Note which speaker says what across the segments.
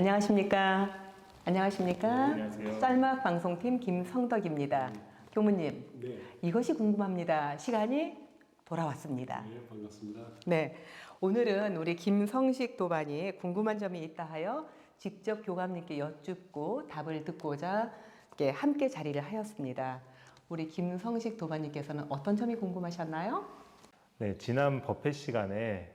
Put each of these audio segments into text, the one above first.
Speaker 1: 안녕하십니까? 안녕하십니까?
Speaker 2: 네, 안녕하세요.
Speaker 1: 쌀막 방송팀 김성덕입니다. 교무님,
Speaker 2: 네,
Speaker 1: 이것이 궁금합니다. 시간이 돌아왔습니다.
Speaker 2: 네, 반갑습니다.
Speaker 1: 네, 오늘은 우리 김성식 도반이 궁금한 점이 있다 하여 직접 교감님께 여쭙고 답을 듣고자 이렇게 함께 자리를 하였습니다. 우리 김성식 도반님께서는 어떤 점이 궁금하셨나요?
Speaker 3: 네, 지난 법회 시간에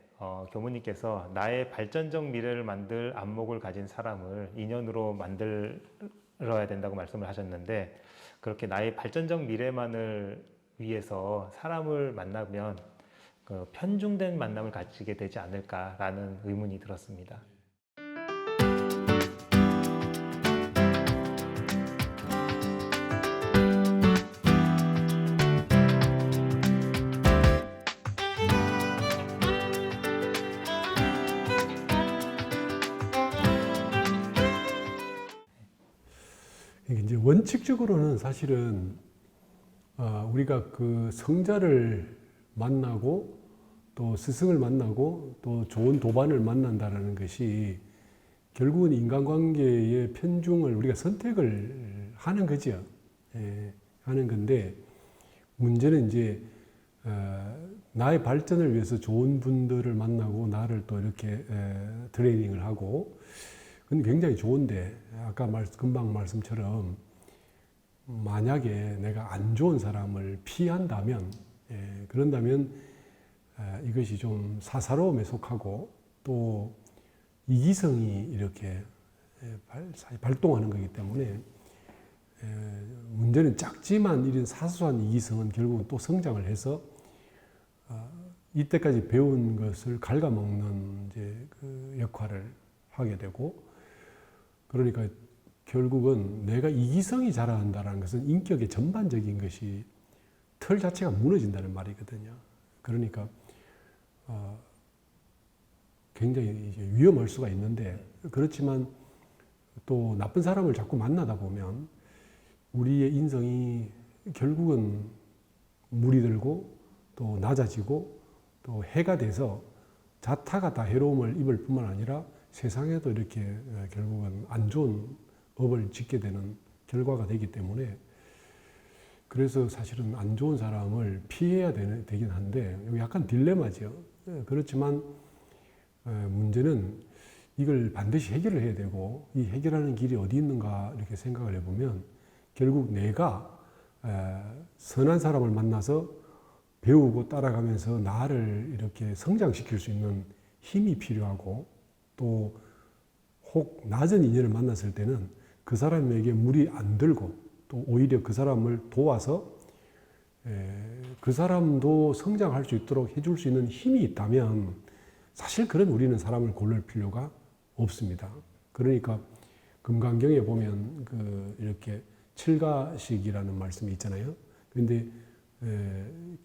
Speaker 3: 교무님께서 나의 발전적 미래를 만들 안목을 가진 사람을 인연으로 만들어야 된다고 말씀을 하셨는데, 그렇게 나의 발전적 미래만을 위해서 사람을 만나면 그 편중된 만남을 가지게 되지 않을까라는 의문이 들었습니다.
Speaker 2: 이제 원칙적으로는 사실은 우리가 그 성자를 만나고 또 스승을 만나고 또 좋은 도반을 만난다라는 것이 결국은 인간관계의 편중을 우리가 선택을 하는 거죠. 예, 하는 건데 문제는 이제 나의 발전을 위해서 좋은 분들을 만나고 나를 또 이렇게 트레이닝을 하고, 그건 굉장히 좋은데 아까 금방 말씀처럼 만약에 내가 안 좋은 사람을 피한다면, 그런다면 이것이 좀 사사로움에 속하고 또 이기성이 이렇게 발동하는 거기 때문에, 문제는 작지만 이런 사소한 이기성은 결국은 또 성장을 해서 이때까지 배운 것을 갉아먹는 이제 그 역할을 하게 되고, 그러니까 결국은 내가 이기성이 자라난다는 것은 인격의 전반적인 것이 틀 자체가 무너진다는 말이거든요. 그러니까 굉장히 이제 위험할 수가 있는데, 그렇지만 또 나쁜 사람을 자꾸 만나다 보면 우리의 인성이 결국은 물이 들고 또 낮아지고 또 해가 돼서 자타가 다 해로움을 입을 뿐만 아니라 세상에도 이렇게 결국은 안 좋은 업을 짓게 되는 결과가 되기 때문에, 그래서 사실은 안 좋은 사람을 피해야 되긴 한데 여기 약간 딜레마죠. 그렇지만 문제는 이걸 반드시 해결을 해야 되고, 이 해결하는 길이 어디 있는가 이렇게 생각을 해보면 결국 내가 선한 사람을 만나서 배우고 따라가면서 나를 이렇게 성장시킬 수 있는 힘이 필요하고, 또 혹 낮은 인연을 만났을 때는 그 사람에게 무리 안 들고 또 오히려 그 사람을 도와서 그 사람도 성장할 수 있도록 해줄 수 있는 힘이 있다면 사실 그런 우리는 사람을 고를 필요가 없습니다. 그러니까 금강경에 보면 그 이렇게 칠가식이라는 말씀이 있잖아요. 그런데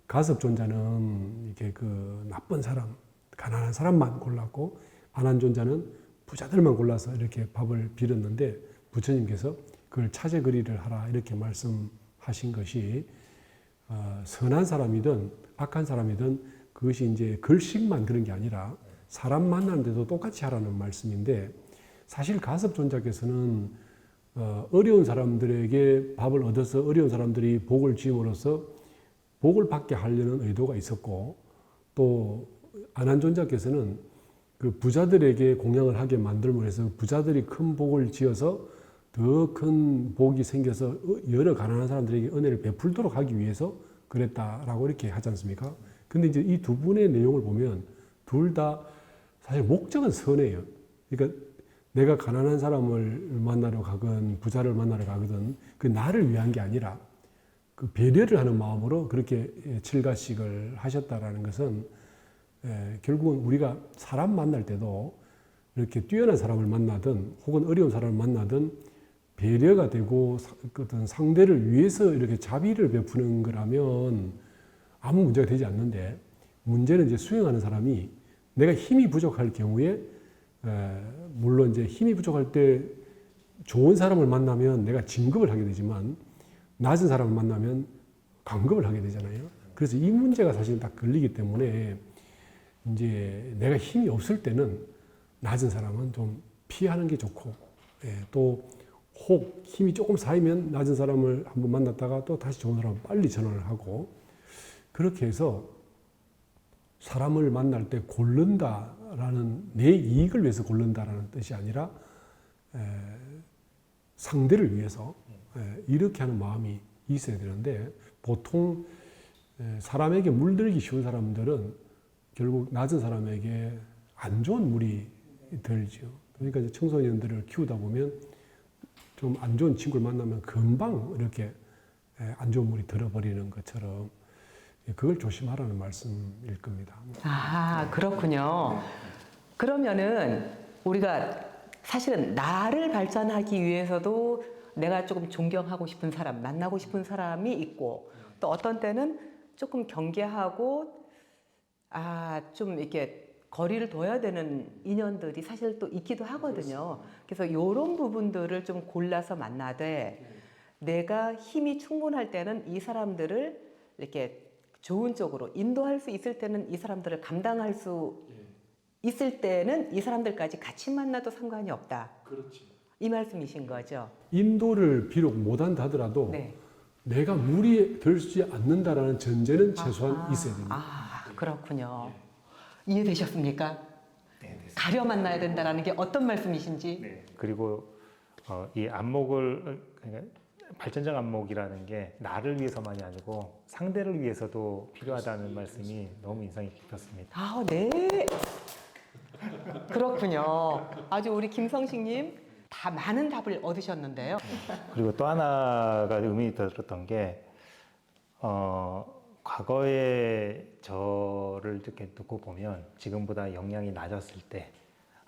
Speaker 2: 가섭존자는 이렇게 그 나쁜 사람, 가난한 사람만 골랐고 안한존자는 부자들만 골라서 이렇게 밥을 빌었는데, 부처님께서 그걸 차제거리를 하라 이렇게 말씀하신 것이 선한 사람이든 악한 사람이든 그것이 이제 글식만 그런 게 아니라 사람 만나는데도 똑같이 하라는 말씀인데, 사실 가섭존자께서는 어려운 사람들에게 밥을 얻어서 어려운 사람들이 복을 지음으로써 복을 받게 하려는 의도가 있었고, 또 안한존자께서는 그 부자들에게 공양을 하게 만들므로 해서 부자들이 큰 복을 지어서 더 큰 복이 생겨서 여러 가난한 사람들에게 은혜를 베풀도록 하기 위해서 그랬다라고 이렇게 하지 않습니까? 근데 이제 이 두 분의 내용을 보면 둘 다 사실 목적은 선해요. 그러니까 내가 가난한 사람을 만나러 가건 부자를 만나러 가거든 그 나를 위한 게 아니라 그 배려를 하는 마음으로 그렇게 칠가식을 하셨다라는 것은, 결국은 우리가 사람 만날 때도 이렇게 뛰어난 사람을 만나든 혹은 어려운 사람을 만나든 배려가 되고 어떤 상대를 위해서 이렇게 자비를 베푸는 거라면 아무 문제가 되지 않는데, 문제는 이제 수행하는 사람이 내가 힘이 부족할 경우에, 물론 이제 힘이 부족할 때 좋은 사람을 만나면 내가 진급을 하게 되지만 낮은 사람을 만나면 강급을 하게 되잖아요. 그래서 이 문제가 사실 딱 걸리기 때문에 이제 내가 힘이 없을 때는 낮은 사람은 좀 피하는 게 좋고, 또 혹 힘이 조금 쌓이면 낮은 사람을 한번 만났다가 또 다시 좋은 사람을 빨리 전환을 하고, 그렇게 해서 사람을 만날 때 고른다라는, 내 이익을 위해서 고른다라는 뜻이 아니라 상대를 위해서 이렇게 하는 마음이 있어야 되는데, 보통 사람에게 물들기 쉬운 사람들은 결국 낮은 사람에게 안 좋은 물이 들죠. 그러니까 이제 청소년들을 키우다 보면 좀 안 좋은 친구를 만나면 금방 이렇게 안 좋은 물이 들어버리는 것처럼 그걸 조심하라는 말씀일 겁니다.
Speaker 1: 아, 그렇군요. 그러면은 우리가 사실은 나를 발전하기 위해서도 내가 조금 존경하고 싶은 사람, 만나고 싶은 사람이 있고, 또 어떤 때는 조금 경계하고 좀 이렇게 거리를 둬야 되는 인연들이 사실 또 있기도 하거든요. 그래서 이런 부분들을 좀 골라서 만나되, 내가 힘이 충분할 때는 이 사람들을 이렇게 좋은 쪽으로 인도할 수 있을 때는 이 사람들을 감당할 수 있을 때는 이 사람들까지 같이 만나도 상관이 없다.
Speaker 2: 그렇죠.
Speaker 1: 이 말씀이신 거죠.
Speaker 2: 인도를 비록 못한다 하더라도
Speaker 1: 네.
Speaker 2: 내가 무리에 들지 않는다라는 전제는 최소한 있어야 됩니다.
Speaker 1: 그렇군요. 이해되셨습니까?
Speaker 3: 네, 됐습니다.
Speaker 1: 가려 만나야 된다라는 게 어떤 말씀이신지.
Speaker 3: 네. 그리고 이 안목을, 그러니까 발전적 안목이라는 게 나를 위해서만이 아니고 상대를 위해서도 필요하다는 말씀이 너무 인상이 깊었습니다.
Speaker 1: 아, 네. 그렇군요. 아주 우리 김성식님 다 많은 답을 얻으셨는데요.
Speaker 3: 그리고 또 하나가 의미 들었던 게 과거에 저를 이렇게 듣고 보면 지금보다 역량이 낮았을 때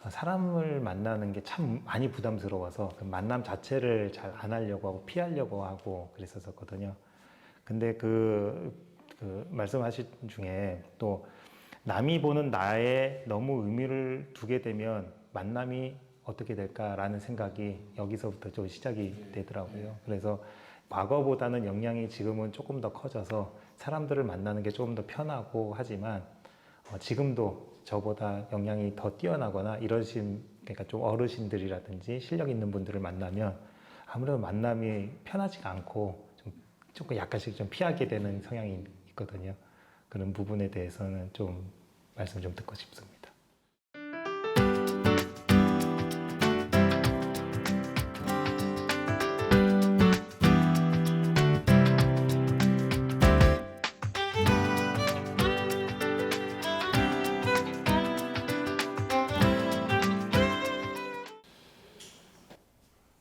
Speaker 3: 사람을 만나는 게 참 많이 부담스러워서 그 만남 자체를 잘 안 하려고 하고 피하려고 하고 그랬었거든요. 근데 그 말씀하신 중에 또 남이 보는 나에 너무 의미를 두게 되면 만남이 어떻게 될까라는 생각이 여기서부터 좀 시작이 되더라고요. 그래서 과거보다는 역량이 지금은 조금 더 커져서 사람들을 만나는 게 조금 더 편하고 하지만 지금도 저보다 역량이 더 뛰어나거나 이러신, 그러니까 좀 어르신들이라든지 실력 있는 분들을 만나면 아무래도 만남이 편하지가 않고 조금 약간씩 좀 피하게 되는 성향이 있거든요. 그런 부분에 대해서는 좀 말씀 좀 듣고 싶습니다.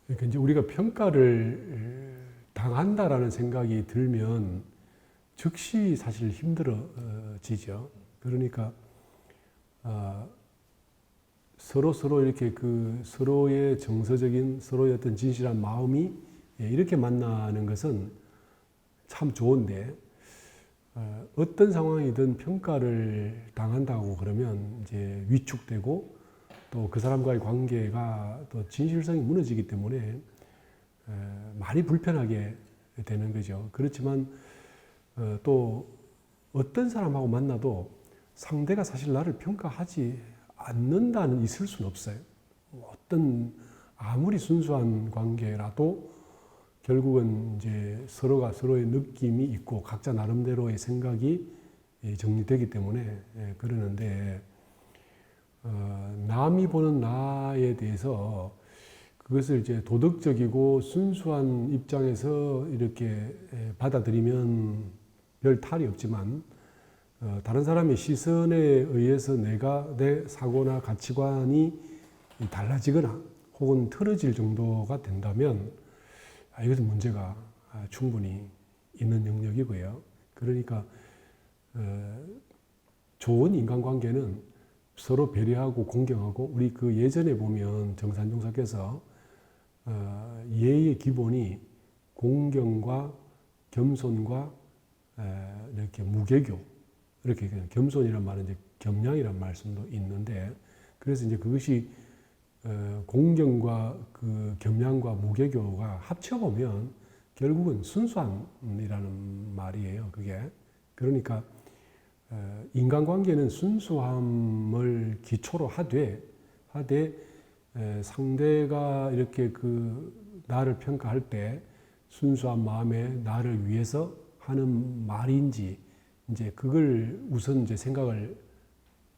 Speaker 2: 그러니까 이제 우리가 평가를 당한다라는 생각이 들면 즉시 사실 힘들어지죠. 그러니까 서로 이렇게 그 서로의 정서적인 서로의 어떤 진실한 마음이 이렇게 만나는 것은 참 좋은데, 어떤 상황이든 평가를 당한다고 그러면 이제 위축되고 또 그 사람과의 관계가 또 진실성이 무너지기 때문에 많이 불편하게 되는 거죠. 그렇지만 또 어떤 사람하고 만나도 상대가 사실 나를 평가하지 않는다는 있을 수는 없어요. 어떤 아무리 순수한 관계라도 결국은 이제 서로가 서로의 느낌이 있고 각자 나름대로의 생각이 정리되기 때문에 그러는데, 남이 보는 나에 대해서 그것을 이제 도덕적이고 순수한 입장에서 이렇게 받아들이면 별 탈이 없지만, 다른 사람의 시선에 의해서 내 사고나 가치관이 달라지거나 혹은 틀어질 정도가 된다면 이것은 문제가 충분히 있는 영역이고요. 그러니까 좋은 인간관계는 서로 배려하고 공경하고, 우리 그 예전에 보면 정산종사께서 예의 기본이 공경과 겸손과 이렇게 무개교, 이렇게 겸손이란 말은 이제 겸양이란 말씀도 있는데, 그래서 이제 그것이 공경과 그 겸양과 무개교가 합쳐보면 결국은 순수함이라는 말이에요. 그게 그러니까 인간관계는 순수함을 기초로 하되 상대가 이렇게 그 나를 평가할 때 순수한 마음에 나를 위해서 하는 말인지 이제 그걸 우선 이제 생각을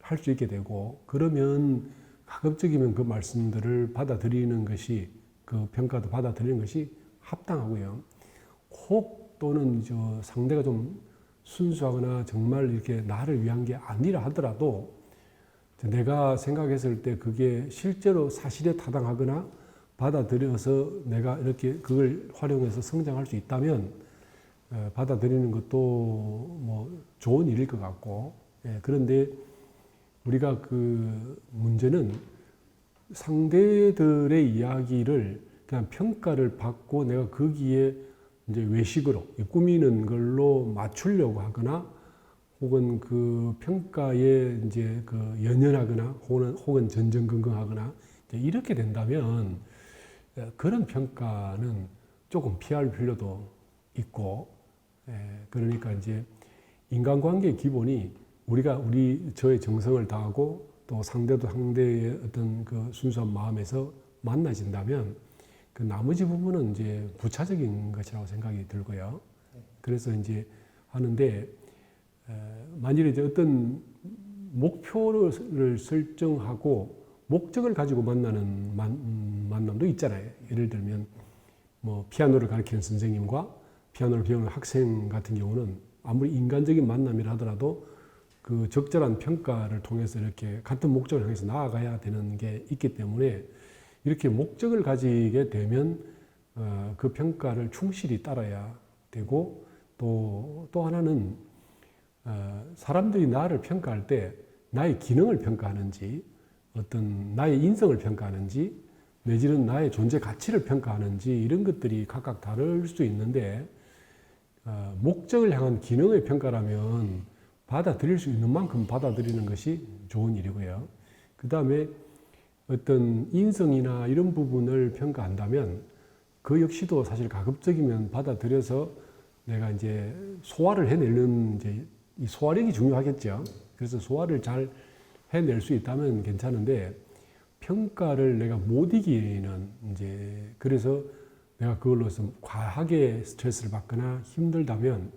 Speaker 2: 할 수 있게 되고, 그러면 가급적이면 그 말씀들을 받아들이는 것이, 그 평가도 받아들이는 것이 합당하고요. 혹 또는 저 상대가 좀 순수하거나 정말 이렇게 나를 위한 게 아니라 하더라도 내가 생각했을 때 그게 실제로 사실에 타당하거나 받아들여서 내가 이렇게 그걸 활용해서 성장할 수 있다면 받아들이는 것도 뭐 좋은 일일 것 같고, 그런데 우리가 그 문제는 상대들의 이야기를 그냥 평가를 받고 내가 거기에 이제 외식으로 꾸미는 걸로 맞추려고 하거나 혹은 그 평가에 이제 그 연연하거나 혹은 전전긍긍하거나 이렇게 된다면 그런 평가는 조금 피할 필요도 있고, 그러니까 이제 인간관계의 기본이 저의 정성을 다하고 또 상대도 상대의 어떤 그 순수한 마음에서 만나진다면 그 나머지 부분은 이제 부차적인 것이라고 생각이 들고요. 그래서 이제 하는데, 만일에 이제 어떤 목표를 설정하고 목적을 가지고 만나는 만남도 있잖아요. 예를 들면 뭐 피아노를 가르치는 선생님과 피아노를 배우는 학생 같은 경우는 아무리 인간적인 만남이라 하더라도 그 적절한 평가를 통해서 이렇게 같은 목적을 향해서 나아가야 되는 게 있기 때문에 이렇게 목적을 가지게 되면 그 평가를 충실히 따라야 되고, 또 하나는 사람들이 나를 평가할 때 나의 기능을 평가하는지 어떤 나의 인성을 평가하는지 내지는 나의 존재 가치를 평가하는지 이런 것들이 각각 다를 수 있는데, 목적을 향한 기능의 평가라면 받아들일 수 있는 만큼 받아들이는 것이 좋은 일이고요. 그 다음에 어떤 인성이나 이런 부분을 평가한다면 그 역시도 사실 가급적이면 받아들여서 내가 이제 소화를 해내는 이제 이 소화력이 중요하겠죠. 그래서 소화를 잘 해낼 수 있다면 괜찮은데, 평가를 내가 못 이기는 이제 그래서 내가 그걸로서 과하게 스트레스를 받거나 힘들다면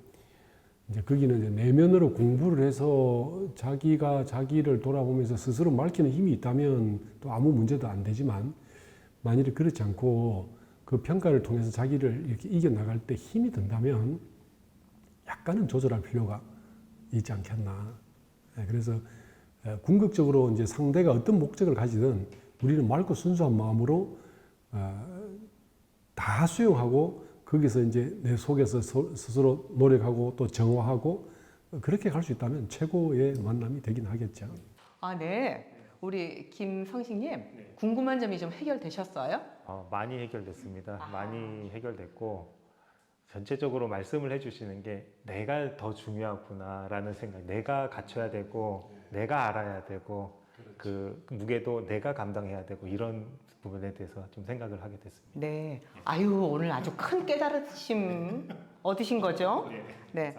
Speaker 2: 이제 거기는 이제 내면으로 공부를 해서 자기가 자기를 돌아보면서 스스로 밝히는 힘이 있다면 또 아무 문제도 안 되지만, 만일에 그렇지 않고 그 평가를 통해서 자기를 이렇게 이겨나갈 때 힘이 든다면 약간은 조절할 필요가 있지 않겠나. 그래서 궁극적으로 이제 상대가 어떤 목적을 가지든 우리는 맑고 순수한 마음으로 다 수용하고 거기서 이제 내 속에서 스스로 노력하고 또 정화하고 그렇게 갈 수 있다면 최고의 만남이 되긴 하겠죠.
Speaker 1: 아, 네. 우리 김성식님, 궁금한 점이 좀 해결되셨어요?
Speaker 3: 많이 해결됐습니다. 많이 해결됐고, 전체적으로 말씀을 해주시는 게 내가 더 중요하구나라는 생각, 내가 갖춰야 되고 내가 알아야 되고 그 무게도 내가 감당해야 되고 이런 부분에 대해서 좀 생각을 하게 됐습니다.
Speaker 1: 네. 아유, 오늘 아주 큰 깨달으심 얻으신 거죠? 네.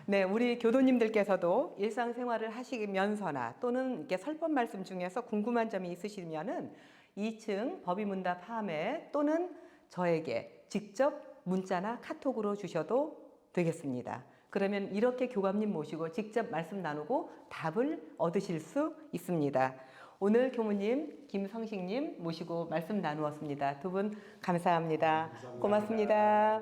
Speaker 1: 네, 우리 교도님들께서도 일상생활을 하시면서나 또는 이렇게 설법 말씀 중에서 궁금한 점이 있으시면은 2층 법의문답 함에 또는 저에게 직접 문자나 카톡으로 주셔도 되겠습니다. 그러면 이렇게 교감님 모시고 직접 말씀 나누고 답을 얻으실 수 있습니다. 오늘 교무님, 김성식님 모시고 말씀 나누었습니다. 두 분 감사합니다. 고맙습니다.